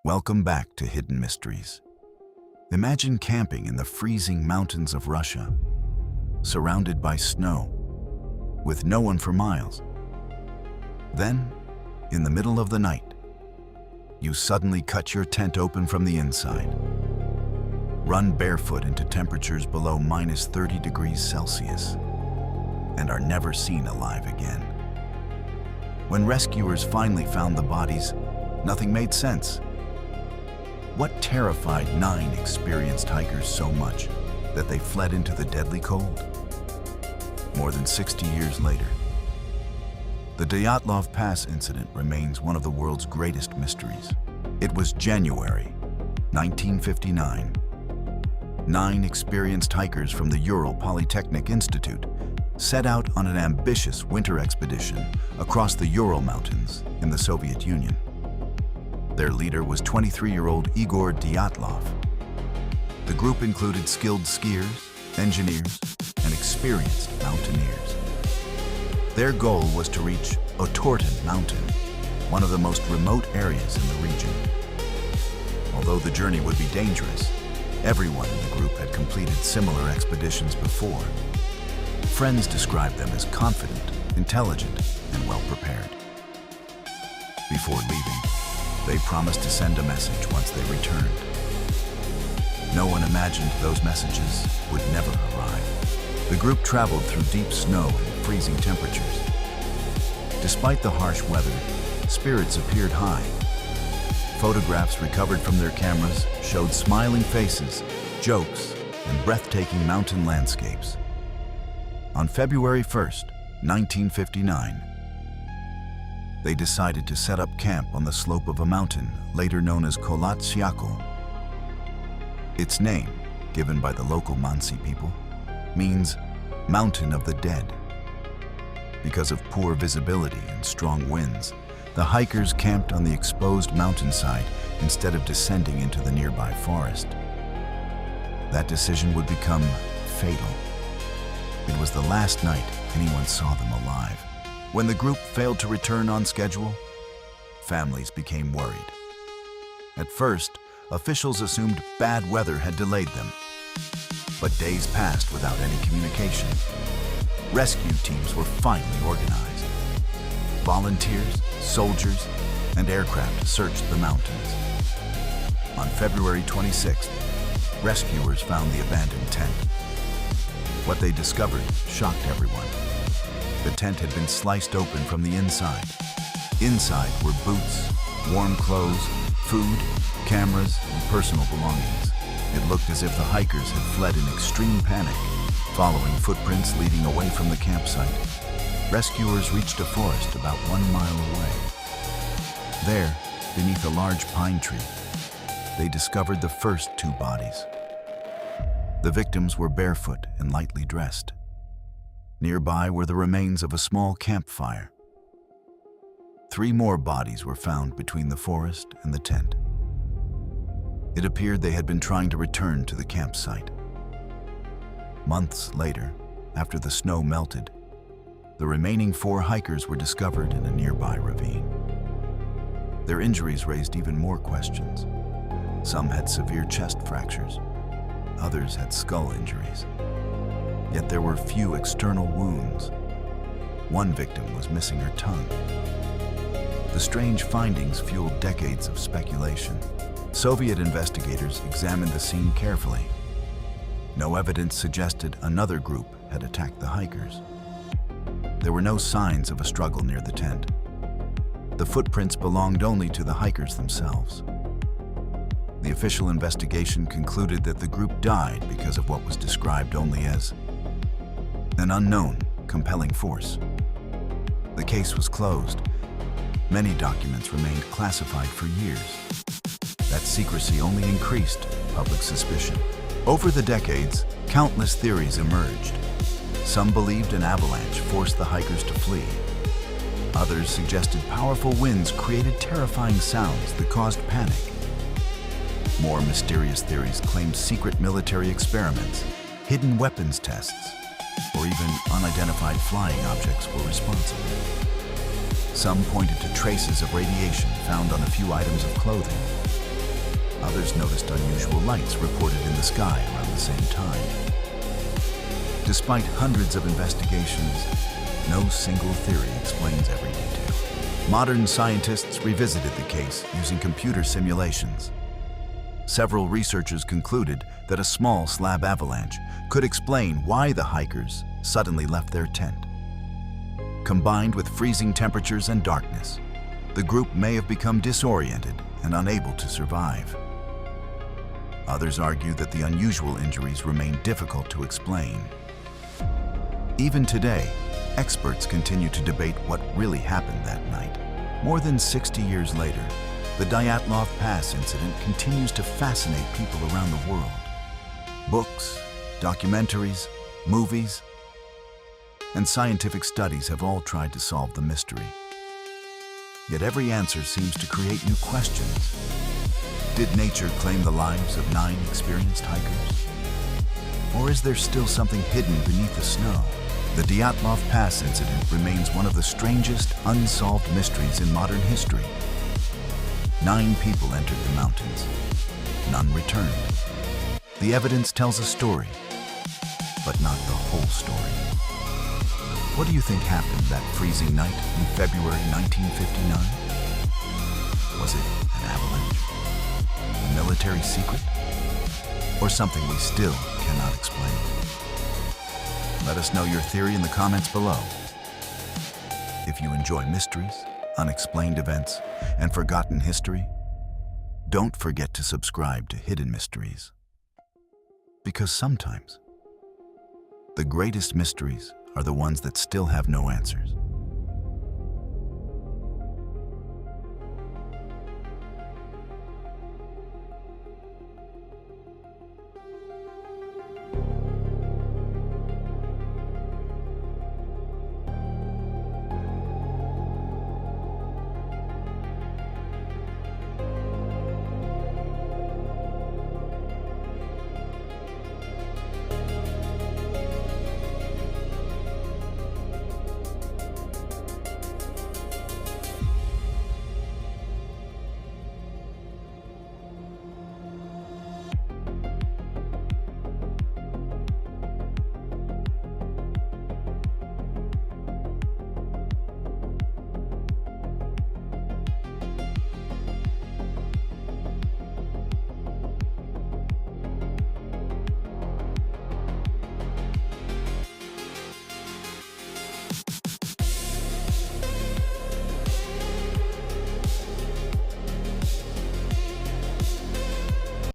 Welcome back to Hidden Mysteries. Imagine camping in the freezing mountains of Russia, surrounded by snow, with no one for miles. Then, in the middle of the night, you suddenly cut your tent open from the inside, run barefoot into temperatures below -30 degrees Celsius, and are never seen alive again. When rescuers finally found the bodies, nothing made sense. What terrified 9 experienced hikers so much that they fled into the deadly cold? More than 60 years later, the Dyatlov Pass Incident remains one of the world's greatest mysteries. It was January 1959. 9 experienced hikers from the Ural Polytechnic Institute set out on an ambitious winter expedition across the Ural Mountains in the Soviet Union. Their leader was 23-year-old Igor Dyatlov. The group included skilled skiers, engineers, and experienced mountaineers. Their goal was to reach Otorten Mountain, one of the most remote areas in the region. Although the journey would be dangerous, everyone in the group had completed similar expeditions before. Friends described them as confident, intelligent, and well-prepared. Before leaving, they promised to send a message once they returned. No one imagined those messages would never arrive. The group traveled through deep snow and freezing temperatures. Despite the harsh weather, spirits appeared high. Photographs recovered from their cameras showed smiling faces, jokes, and breathtaking mountain landscapes. On February 1st, 1959, they decided to set up camp on the slope of a mountain, later known as Kholat Syakhl. Its name, given by the local Mansi people, means Mountain of the Dead. Because of poor visibility and strong winds, the hikers camped on the exposed mountainside instead of descending into the nearby forest. That decision would become fatal. It was the last night anyone saw them alive. When the group failed to return on schedule, families became worried. At first, officials assumed bad weather had delayed them. But days passed without any communication. Rescue teams were finally organized. Volunteers, soldiers, and aircraft searched the mountains. On February 26th, rescuers found the abandoned tent. What they discovered shocked everyone. The tent had been sliced open from the inside. Inside were boots, warm clothes, food, cameras, and personal belongings. It looked as if the hikers had fled in extreme panic, following footprints leading away from the campsite. Rescuers reached a forest about 1 mile away. There, beneath a large pine tree, they discovered the first 2 bodies. The victims were barefoot and lightly dressed. Nearby were the remains of a small campfire. 3 more bodies were found between the forest and the tent. It appeared they had been trying to return to the campsite. Months later, after the snow melted, the remaining 4 hikers were discovered in a nearby ravine. Their injuries raised even more questions. Some had severe chest fractures. Others had skull injuries. Yet there were few external wounds. One victim was missing her tongue. The strange findings fueled decades of speculation. Soviet investigators examined the scene carefully. No evidence suggested another group had attacked the hikers. There were no signs of a struggle near the tent. The footprints belonged only to the hikers themselves. The official investigation concluded that the group died because of what was described only as an unknown, compelling force. The case was closed. Many documents remained classified for years. That secrecy only increased public suspicion. Over the decades, countless theories emerged. Some believed an avalanche forced the hikers to flee. Others suggested powerful winds created terrifying sounds that caused panic. More mysterious theories claimed secret military experiments, hidden weapons tests, or even unidentified flying objects were responsible. Some pointed to traces of radiation found on a few items of clothing. Others noticed unusual lights reported in the sky around the same time. Despite hundreds of investigations, no single theory explains every detail. Modern scientists revisited the case using computer simulations. Several researchers concluded that a small slab avalanche could explain why the hikers suddenly left their tent. Combined with freezing temperatures and darkness, the group may have become disoriented and unable to survive. Others argue that the unusual injuries remain difficult to explain. Even today, experts continue to debate what really happened that night. More than 60 years later, the Dyatlov Pass Incident continues to fascinate people around the world. Books, documentaries, movies, and scientific studies have all tried to solve the mystery. Yet every answer seems to create new questions. Did nature claim the lives of 9 experienced hikers? Or is there still something hidden beneath the snow? The Dyatlov Pass Incident remains one of the strangest unsolved mysteries in modern history. 9 people entered the mountains. None returned. The evidence tells a story, but not the whole story. What do you think happened that freezing night in February 1959? Was it an avalanche? A military secret? Or something we still cannot explain? Let us know your theory in the comments below. If you enjoy mysteries, unexplained events, and forgotten history, don't forget to subscribe to Hidden Mysteries. Because sometimes, the greatest mysteries are the ones that still have no answers.